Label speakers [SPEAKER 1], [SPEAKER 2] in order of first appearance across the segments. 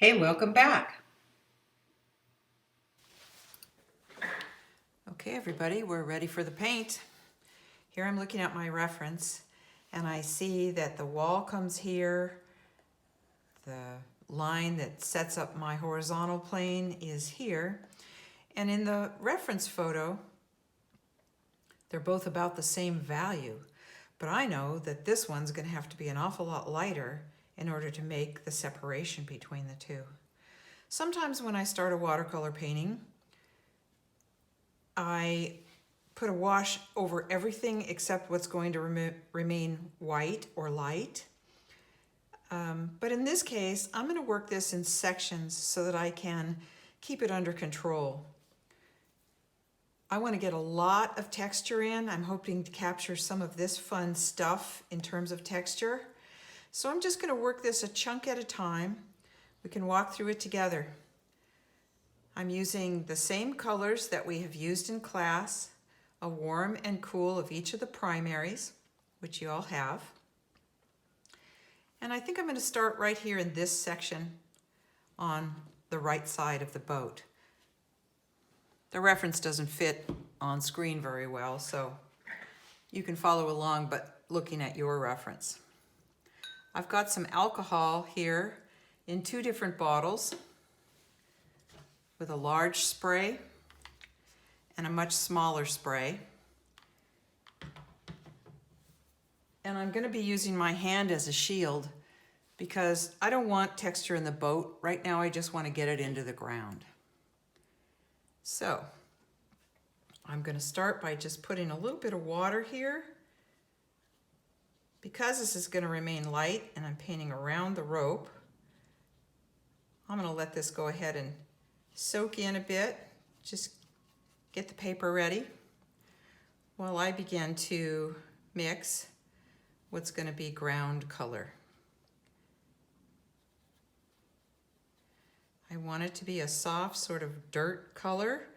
[SPEAKER 1] Hey, welcome back.
[SPEAKER 2] Okay, everybody, we're ready for the paint. Here I'm looking at my reference and I see that the wall comes here. The line that sets up my horizontal plane is here. And in the reference photo, they're both about the same value. But I know that this one's going to have to be an awful lot lighter in order to make the separation between the two. Sometimes when I start a watercolor painting, I put a wash over everything except what's going to remain white or light. But in this case, I'm going to work this in sections so that I can keep it under control. I want to get a lot of texture in. I'm hoping to capture some of this fun stuff in terms of texture. So I'm just going to work this a chunk at a time. We can walk through it together. I'm using the same colors that we have used in class, a warm and cool of each of the primaries, which you all have. And I think I'm going to start right here in this section on the right side of the boat. The reference doesn't fit on screen very well, so you can follow along but looking at your reference. I've got some alcohol here in two different bottles, with a large spray and a much smaller spray. And I'm going to be using my hand as a shield because I don't want texture in the boat. Right now I just want to get it into the ground. So I'm going to start by just putting a little bit of water here. Because this is going to remain light and I'm painting around the rope, I'm going to let this go ahead and soak in a bit. Just get the paper ready while I begin to mix what's going to be ground color. I want it to be a soft sort of dirt color,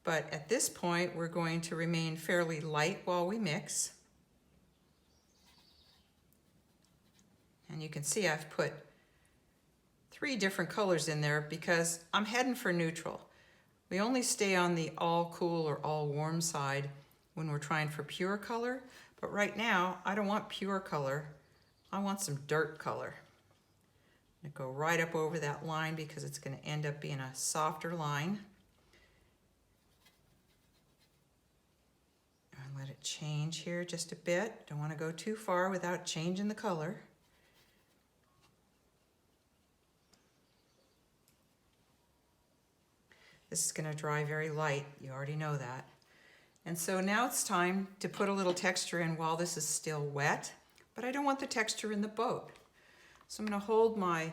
[SPEAKER 2] but at this point we're going to remain fairly light while we mix. And you can see I've put 3 different colors in there because I'm heading for neutral. We only stay on the all cool or all warm side when we're trying for pure color, but right now I don't want pure color, I want some dirt color. I'm going to go right up over that line because it's going to end up being a softer line. And let it change here just a bit. Don't want to go too far without changing the color. This is going to dry very light, you already know that. And so now it's time to put a little texture in while this is still wet, but I don't want the texture in the boat. So I'm going to hold my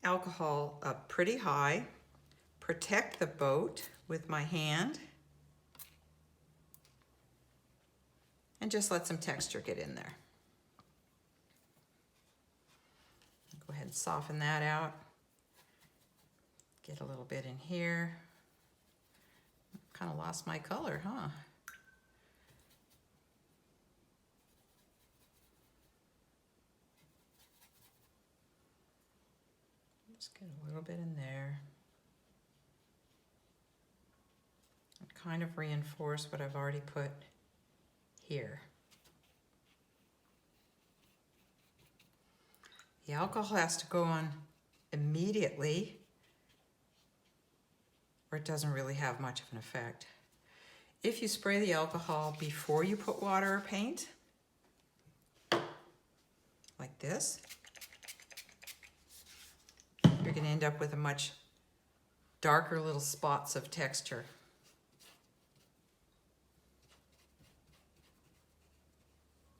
[SPEAKER 2] alcohol up pretty high, protect the boat with my hand, and just let some texture get in there. Go ahead and soften that out. Get a little bit in here. Kind of lost my color, huh? Just get a little bit in there. And kind of reinforce what I've already put here. The alcohol has to go on immediately or it doesn't really have much of an effect. If you spray the alcohol before you put water or paint, like this, you're going to end up with a much darker little spots of texture.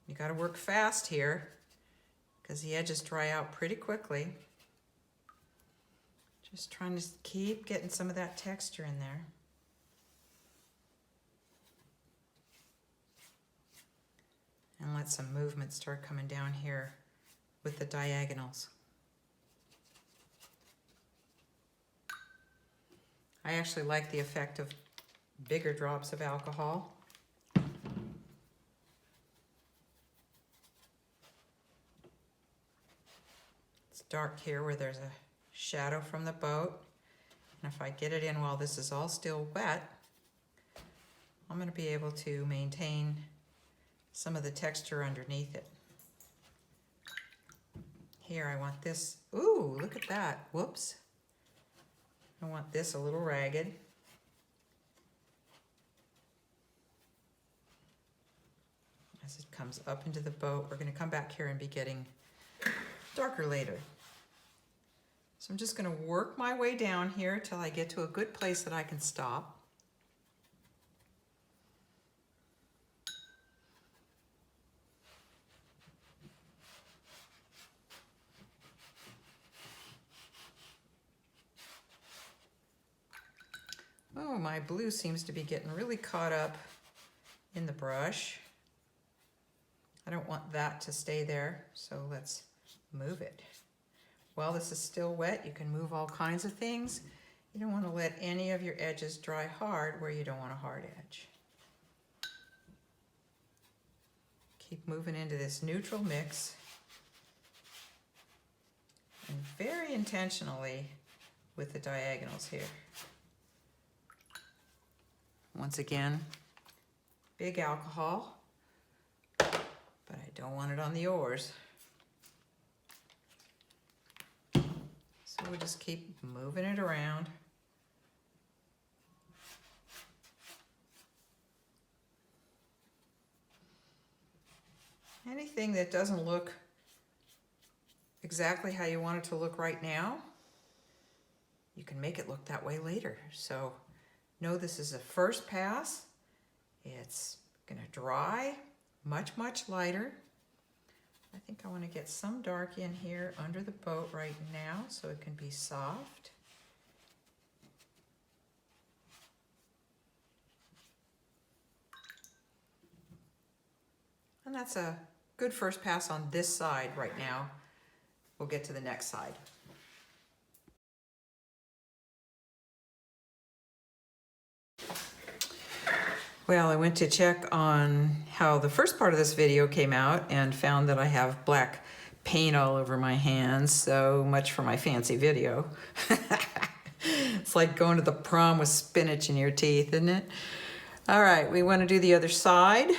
[SPEAKER 2] You got to work fast here because the edges dry out pretty quickly. Just trying to keep getting some of that texture in there. And let some movement start coming down here with the diagonals. I actually like the effect of bigger drops of alcohol. It's dark here where there's a shadow from the boat. And if I get it in while this is all still wet, I'm going to be able to maintain some of the texture underneath it. Here I want this, ooh, look at that, whoops. I want this a little ragged. As it comes up into the boat, we're going to come back here and be getting darker later. So I'm just going to work my way down here till I get to a good place that I can stop. Oh, my blue seems to be getting really caught up in the brush. I don't want that to stay there, so let's move it. While this is still wet, you can move all kinds of things. You don't want to let any of your edges dry hard where you don't want a hard edge. Keep moving into this neutral mix. And very intentionally with the diagonals here. Once again, big alcohol, but I don't want it on the oars. So we'll just keep moving it around. Anything that doesn't look exactly how you want it to look right now, you can make it look that way later. So know this is a first pass. It's gonna dry much, much lighter. I think I want to get some dark in here under the boat right now so it can be soft. And that's a good first pass on this side right now. We'll get to the next side. Well, I went to check on how the first part of this video came out and found that I have black paint all over my hands. So much for my fancy video. It's like going to the prom with spinach in your teeth, isn't it? All right, we want to do the other side.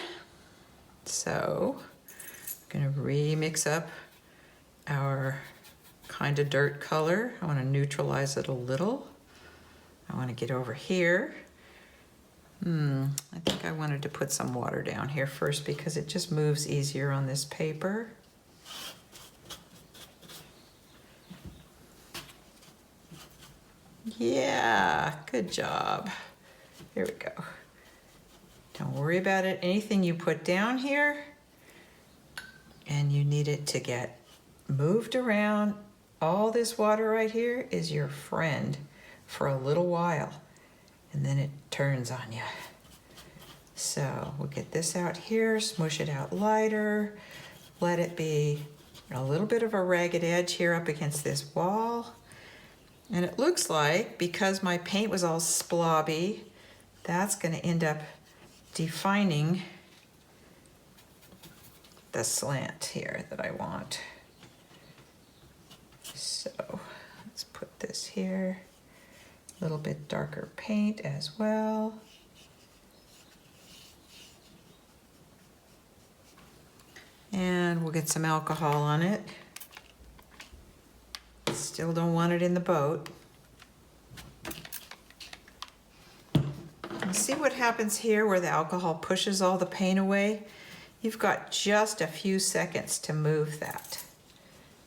[SPEAKER 2] So I'm going to remix up our kind of dirt color. I want to neutralize it a little. I want to get over here. I think I wanted to put some water down here first because it just moves easier on this paper. Yeah, good job. Here we go. Don't worry about it. Anything you put down here and you need it to get moved around, all this water right here is your friend for a little while. And then it turns on you. So we'll get this out here, smush it out lighter, let it be a little bit of a ragged edge here up against this wall. And it looks like, because my paint was all splobby, that's going to end up defining the slant here that I want. So let's put this here. A little bit darker paint as well. And we'll get some alcohol on it. Still don't want it in the boat. And see what happens here where the alcohol pushes all the paint away? You've got just a few seconds to move that.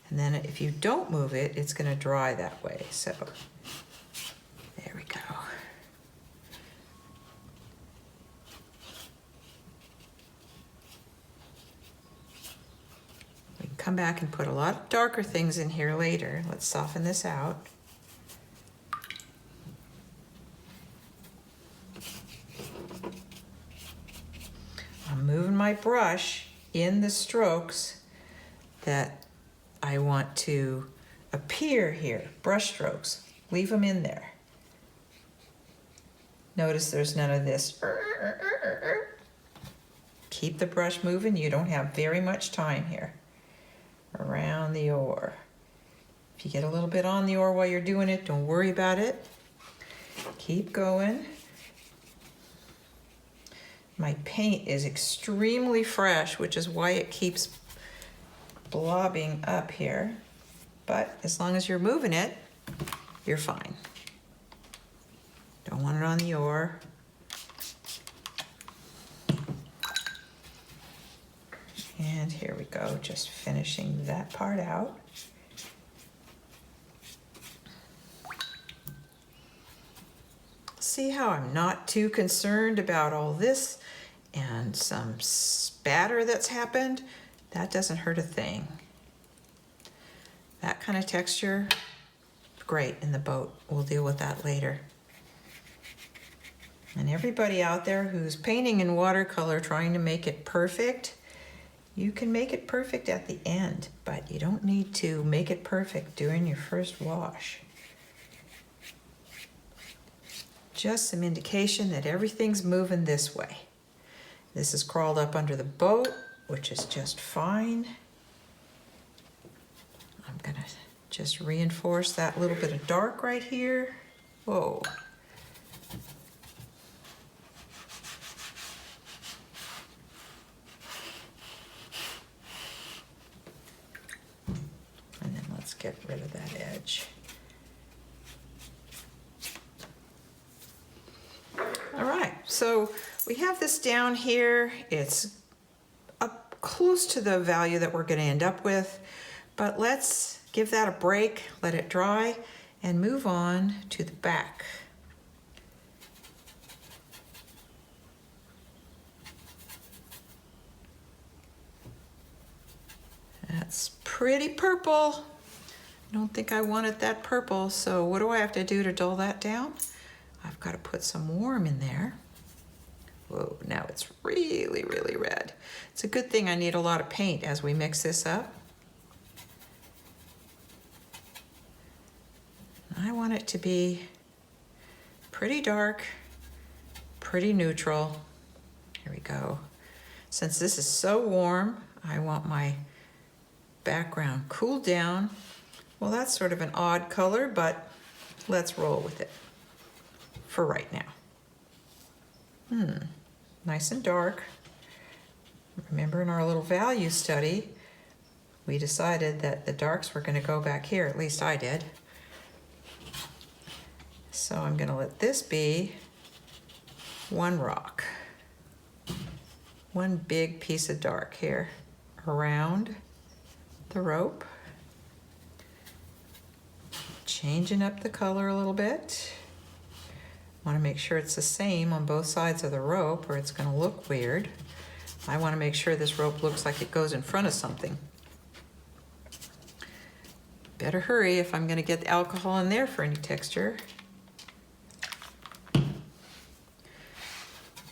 [SPEAKER 2] And then if you don't move it, it's going to dry that way. So there we go. We can come back and put a lot of darker things in here later. Let's soften this out. I'm moving my brush in the strokes that I want to appear here. Brush strokes. Leave them in there. Notice there's none of this. Keep the brush moving. You don't have very much time here. Around the oar. If you get a little bit on the ore while you're doing it, don't worry about it. Keep going. My paint is extremely fresh, which is why it keeps blobbing up here. But as long as you're moving it, you're fine. Don't want it on the ore. And here we go, just finishing that part out. See how I'm not too concerned about all this and some spatter that's happened? That doesn't hurt a thing. That kind of texture, great in the boat. We'll deal with that later. And everybody out there who's painting in watercolor trying to make it perfect, you can make it perfect at the end, but you don't need to make it perfect during your first wash. Just some indication that everything's moving this way. This is crawled up under the boat, which is just fine. I'm gonna just reinforce that little bit of dark right here. Whoa. And then let's get rid of that edge. All right, so we have this down here. It's up close to the value that we're going to end up with, but let's give that a break, let it dry, and move on to the back. That's pretty purple. I don't think I want it that purple, so what do I have to do to dull that down? I've got to put some warm in there. Whoa, now it's really, really red. It's a good thing I need a lot of paint as we mix this up. I want it to be pretty dark, pretty neutral. Here we go. Since this is so warm, I want my background cooled down. Well, that's sort of an odd color, but let's roll with it for right now. Nice and dark. Remember in our little value study, we decided that the darks were going to go back here, at least I did. So I'm going to let this be one rock. One big piece of dark here around the rope. Changing up the color a little bit. Want to make sure it's the same on both sides of the rope or it's going to look weird. I want to make sure this rope looks like it goes in front of something. Better hurry if I'm going to get the alcohol in there for any texture.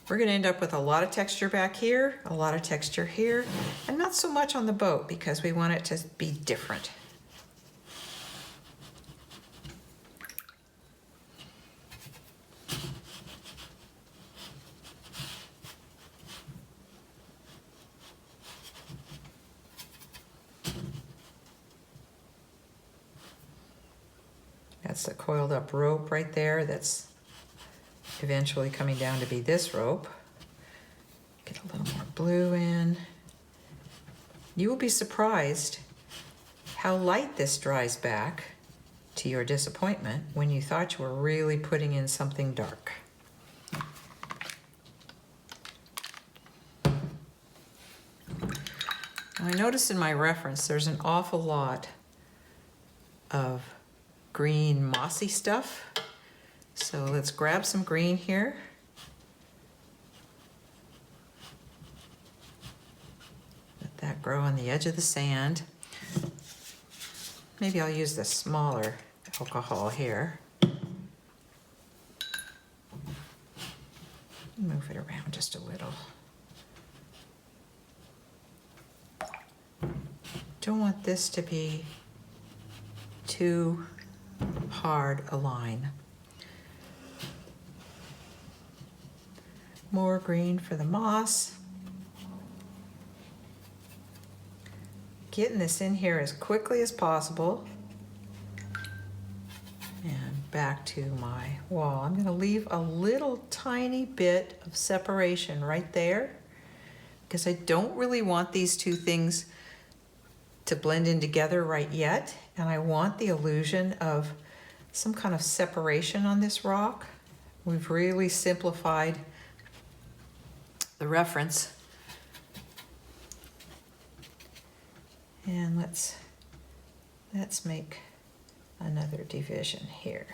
[SPEAKER 2] We're going to end up with a lot of texture back here, a lot of texture here, and not so much on the boat because we want it to be different. That's the coiled up rope right there that's eventually coming down to be this rope. Get a little more blue in. You will be surprised how light this dries back to your disappointment when you thought you were really putting in something dark. I noticed in my reference there's an awful lot of green mossy stuff. So let's grab some green here. Let that grow on the edge of the sand. Maybe I'll use the smaller alcohol here. Move it around just a little. Don't want this to be too hard a line. More green for the moss. Getting this in here as quickly as possible. back to my wall. I'm going to leave a little tiny bit of separation right there because I don't really want these two things to blend in together right yet, and I want the illusion of some kind of separation on this rock. We've really simplified the reference. And let's make another division here.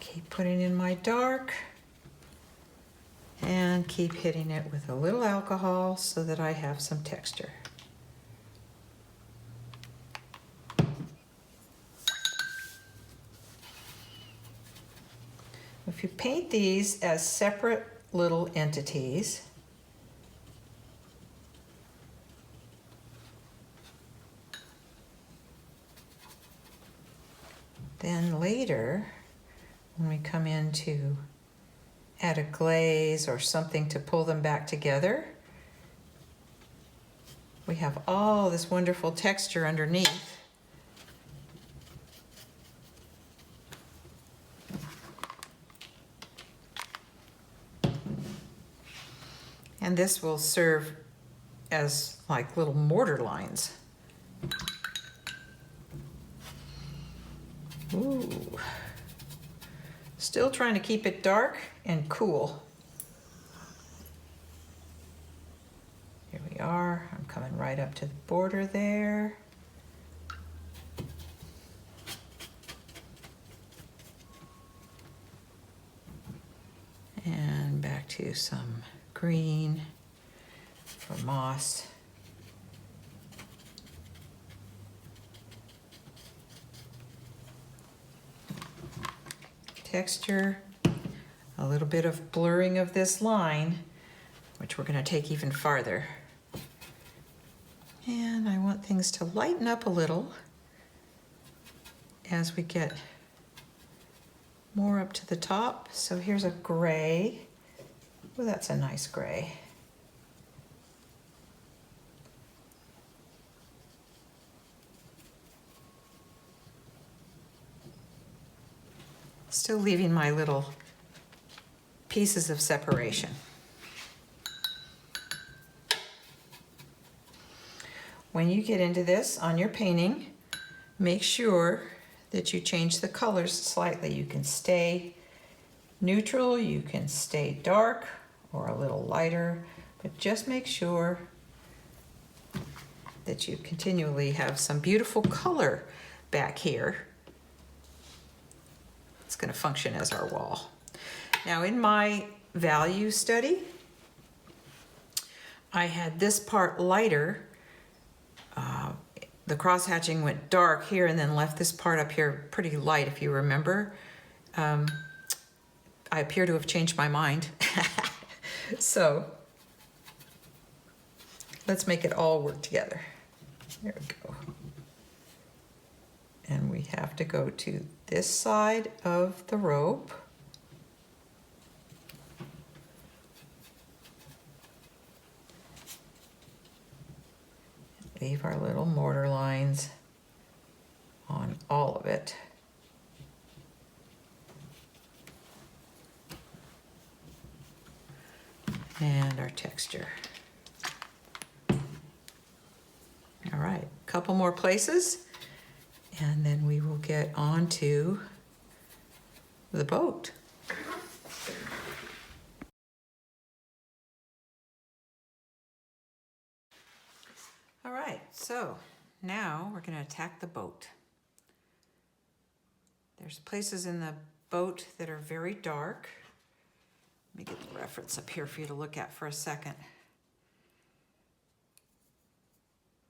[SPEAKER 2] Keep putting in my dark and keep hitting it with a little alcohol so that I have some texture. If you paint these as separate little entities, then later, when we come in to add a glaze or something to pull them back together, we have all this wonderful texture underneath. And this will serve as like little mortar lines. Ooh. Still trying to keep it dark and cool. Here we are. I'm coming right up to the border there. And back to some green for moss. Texture, a little bit of blurring of this line, which we're going to take even farther. And I want things to lighten up a little as we get more up to the top. So here's a gray. Well, that's a nice gray. Still leaving my little pieces of separation. When you get into this on your painting, make sure that you change the colors slightly. You can stay neutral, you can stay dark or a little lighter, but just make sure that you continually have some beautiful color back here. It's going to function as our wall. Now in my value study, I had this part lighter. The cross-hatching went dark here and then left this part up here pretty light, if you remember. I appear to have changed my mind. So let's make it all work together. There we go. And we have to go to this side of the rope. Leave our little mortar lines on all of it. And our texture. All right, a couple more places, and then we will get on to the boat. All right, so now we're going to attack the boat. There's places in the boat that are very dark. Let me get the reference up here for you to look at for a second.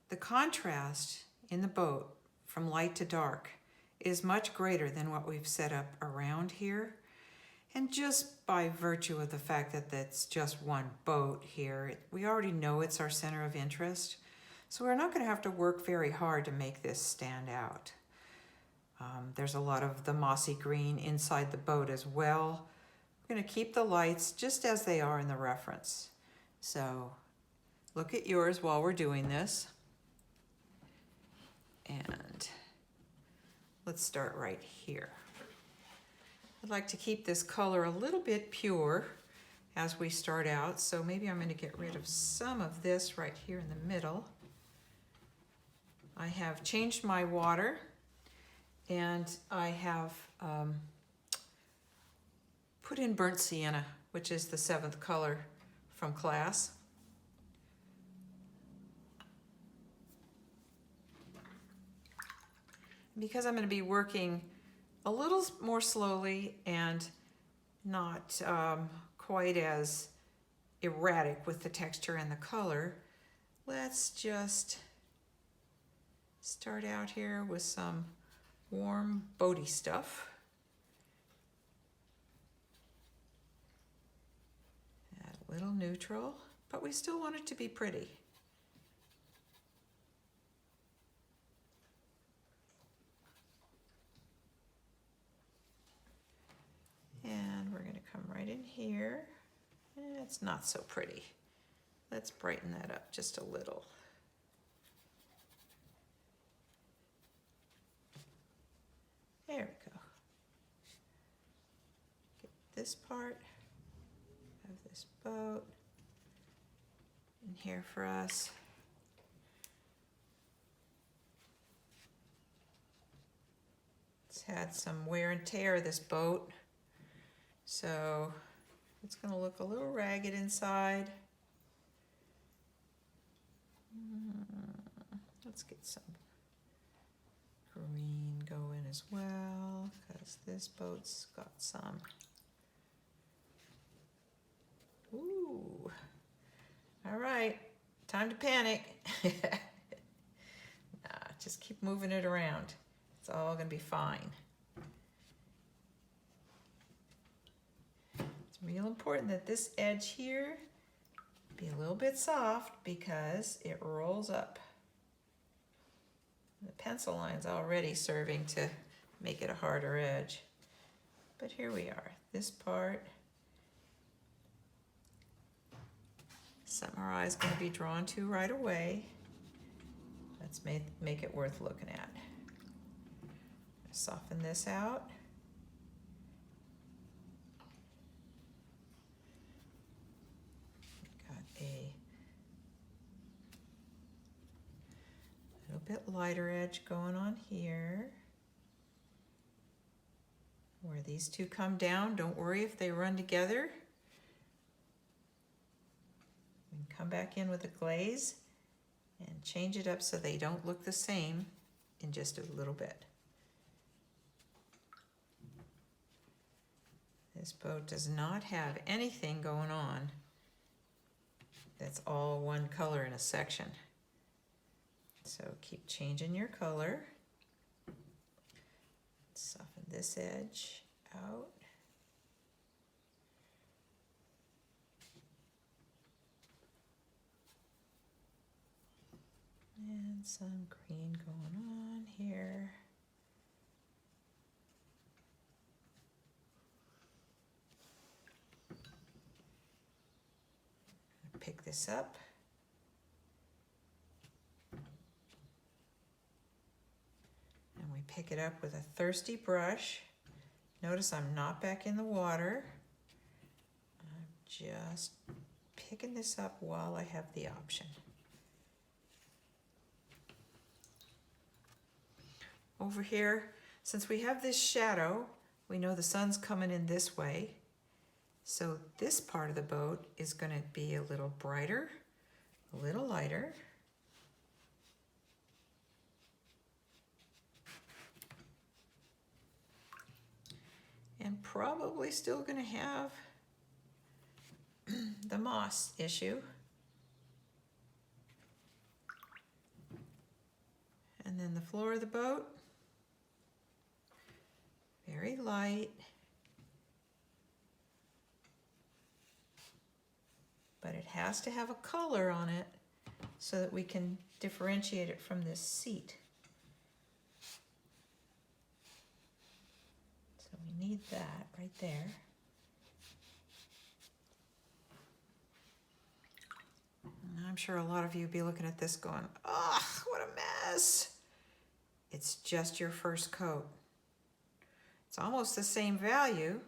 [SPEAKER 2] The contrast in the boat from light to dark is much greater than what we've set up around here. And just by virtue of the fact that that's just one boat here, we already know it's our center of interest. So we're not going to have to work very hard to make this stand out. There's a lot of the mossy green inside the boat as well. We're going to keep the lights just as they are in the reference. So look at yours while we're doing this. And let's start right here. I'd like to keep this color a little bit pure as we start out, so maybe I'm going to get rid of some of this right here in the middle. I have changed my water, and I have put in burnt sienna, which is the 7th color from class. Because I'm going to be working a little more slowly and not quite as erratic with the texture and the color, let's just start out here with some warm boaty stuff. Add a little neutral, but we still want it to be pretty. And we're going to come right in here. It's not so pretty. Let's brighten that up just a little. There we go. Get this part of this boat in here for us. It's had some wear and tear, this boat, so it's going to look a little ragged inside. Let's get some green going as well, because this boat's got some. Ooh. All right, time to panic. Nah, just keep moving it around. It's all gonna be fine. It's real important that this edge here be a little bit soft because it rolls up. The pencil line's already serving to make it a harder edge. But here we are, this part. Something our eye's gonna be drawn to right away. Let's make it worth looking at. Soften this out. Got a little bit lighter edge going on here. Where these two come down, don't worry if they run together. We can come back in with a glaze and change it up so they don't look the same in just a little bit. This boat does not have anything going on that's all one color in a section. So keep changing your color. Soften this edge out. And some green going on here. Pick this up. And we pick it up with a thirsty brush. Notice I'm not back in the water. I'm just picking this up while I have the option. Over here, since we have this shadow, we know the sun's coming in this way. So this part of the boat is going to be a little brighter, a little lighter. And probably still going to have the moss issue. And then the floor of the boat, very light. But it has to have a color on it so that we can differentiate it from this seat. So we need that right there. And I'm sure a lot of you will be looking at this going, "Ugh, what a mess." It's just your first coat. It's almost the same value,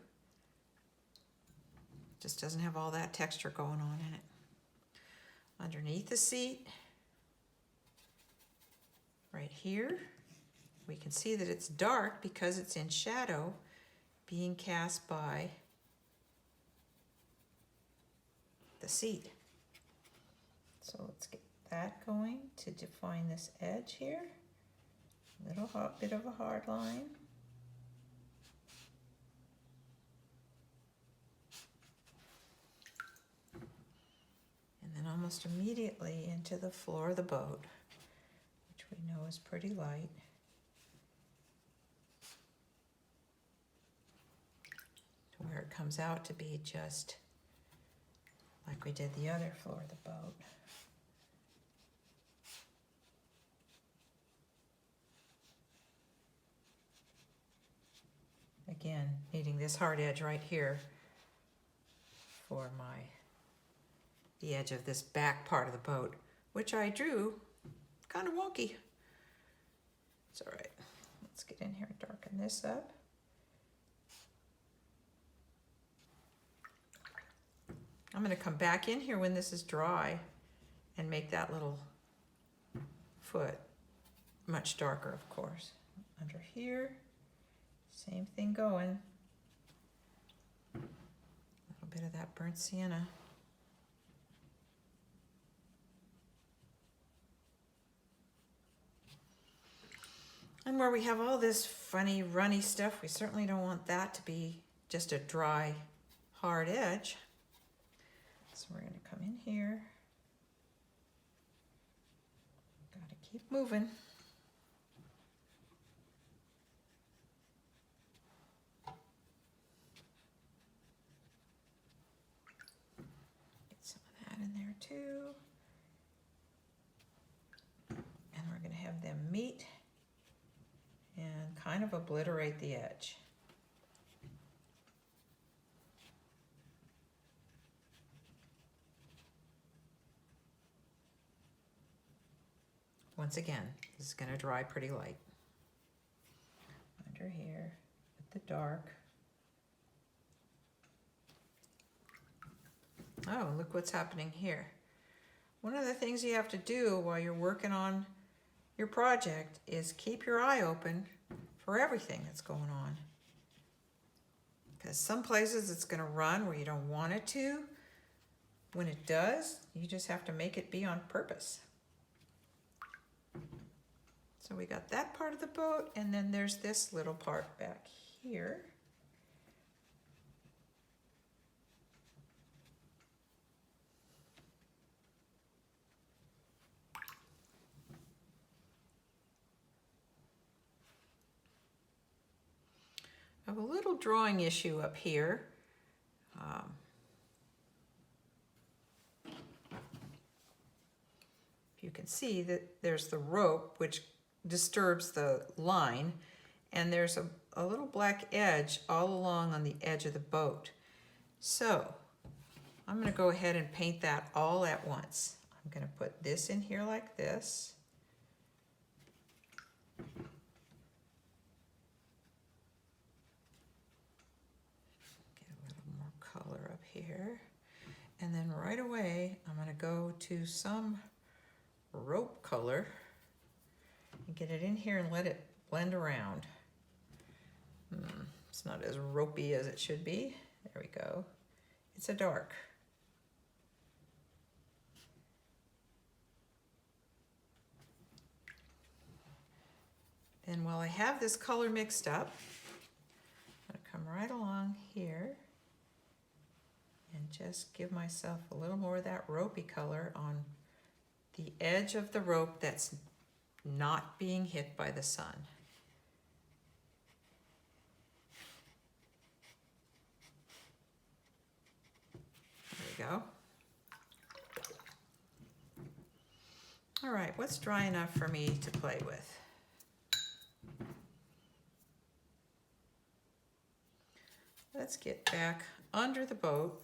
[SPEAKER 2] just doesn't have all that texture going on in it. Underneath the seat, right here, we can see that it's dark because it's in shadow being cast by the seat. So let's get that going to define this edge here. Little bit of a hard line. And then almost immediately into the floor of the boat, which we know is pretty light. To where it comes out to be just like we did the other floor of the boat. Again, needing this hard edge right here for the edge of this back part of the boat, which I drew kind of wonky. It's all right. Let's get in here and darken this up. I'm going to come back in here when this is dry and make that little foot much darker, of course. Under here, same thing going. A little bit of that burnt sienna. And where we have all this funny, runny stuff, we certainly don't want that to be just a dry, hard edge. So we're going to come in here. Got to keep moving. Get some of that in there too. And we're going to have them meet and kind of obliterate the edge. Once again, this is going to dry pretty light. Under here with the dark. Oh, look what's happening here. One of the things you have to do while you're working on your project is keep your eye open for everything that's going on. Because some places it's going to run where you don't want it to. When it does, you just have to make it be on purpose. So we got that part of the boat, and then there's this little part back here. I have a little drawing issue up here. You can see that there's the rope, which disturbs the line, and there's a little black edge all along on the edge of the boat. So I'm going to go ahead and paint that all at once. I'm going to put this in here like this. Get a little more color up here. And then right away, I'm going to go to some rope color and get it in here and let it blend around. It's not as ropey as it should be. There we go. It's a dark. And while I have this color mixed up, I'm going to come right along here and just give myself a little more of that ropey color on the edge of the rope that's not being hit by the sun. There we go. All right, what's dry enough for me to play with? Let's get back under the boat.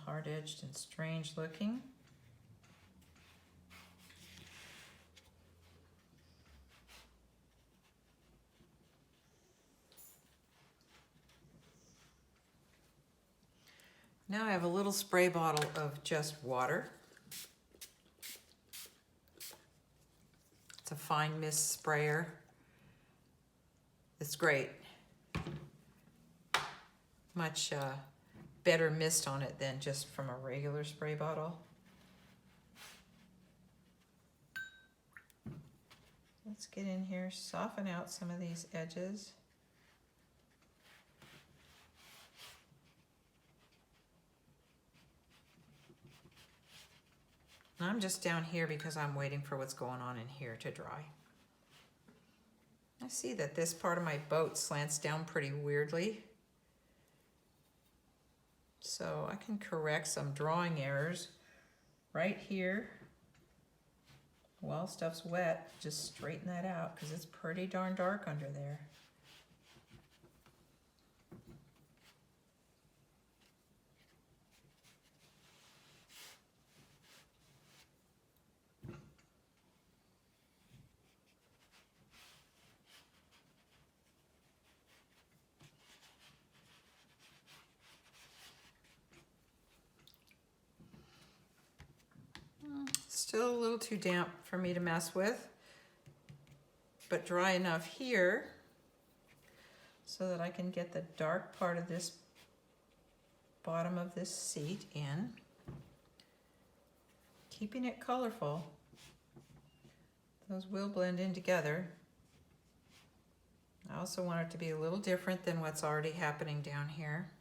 [SPEAKER 2] hard-edged and strange looking. Now I have a little spray bottle of just water. It's a fine mist sprayer. It's great. Much better mist on it than just from a regular spray bottle. Let's get in here, soften out some of these edges. And I'm just down here because I'm waiting for what's going on in here to dry. I see that this part of my boat slants down pretty weirdly. So I can correct some drawing errors right here. While stuff's wet, just straighten that out because it's pretty darn dark under there. Still a little too damp for me to mess with, but dry enough here so that I can get the dark part of this bottom of this seat in, keeping it colorful. Those will blend in together. I also want it to be a little different than what's already happening down here.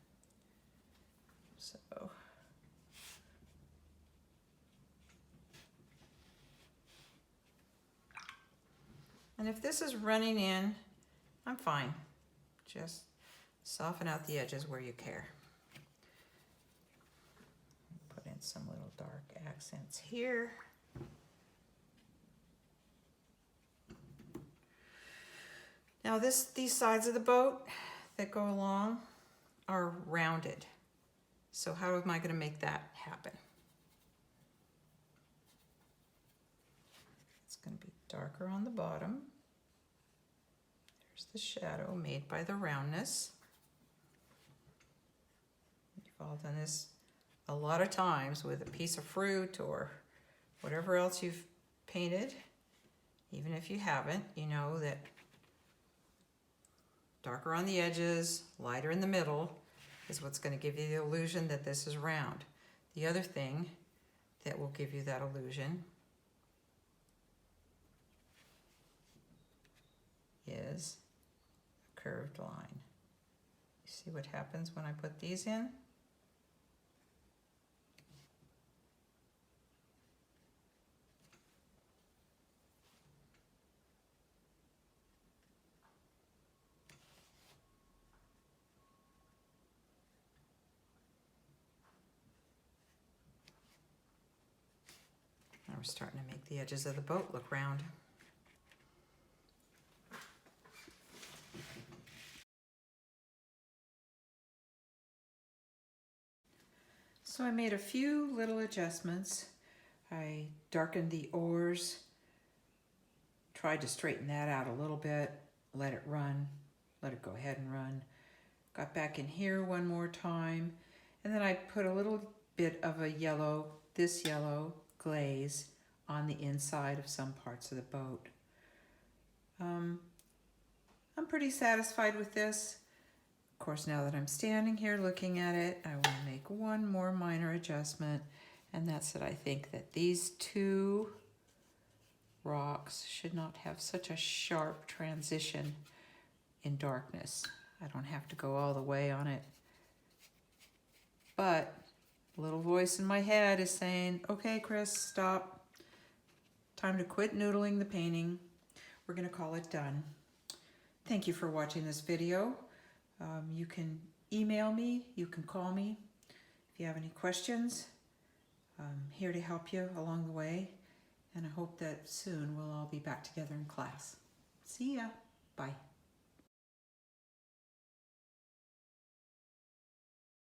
[SPEAKER 2] So and if this is running in, I'm fine. Just soften out the edges where you care. Put in some little dark accents here. Now these sides of the boat that go along are rounded. So how am I going to make that happen? It's going to be darker on the bottom. There's the shadow made by the roundness. You've all done this a lot of times with a piece of fruit or whatever else you've painted. Even if you haven't, you know that darker on the edges, lighter in the middle is what's going to give you the illusion that this is round. The other thing that will give you that illusion is a curved line. You see what happens when I put these in? Now we're starting to make the edges of the boat look round. So I made a few little adjustments. I darkened the oars, tried to straighten that out a little bit, let it run, let it go ahead and run. Got back in here one more time, and then I put a little bit of a yellow, this yellow glaze on the inside of some parts of the boat. I'm pretty satisfied with this. Of course, now that I'm standing here looking at it, I want to make one more minor adjustment, and that's that I think that these two rocks should not have such a sharp transition in darkness. I don't have to go all the way on it. But a little voice in my head is saying, okay, Chris, stop. Time to quit noodling the painting. We're going to call it done. Thank you for watching this video. You can email me, you can call me if you have any questions. I'm here to help you along the way, and I hope that soon we'll all be back together in class. See ya. Bye.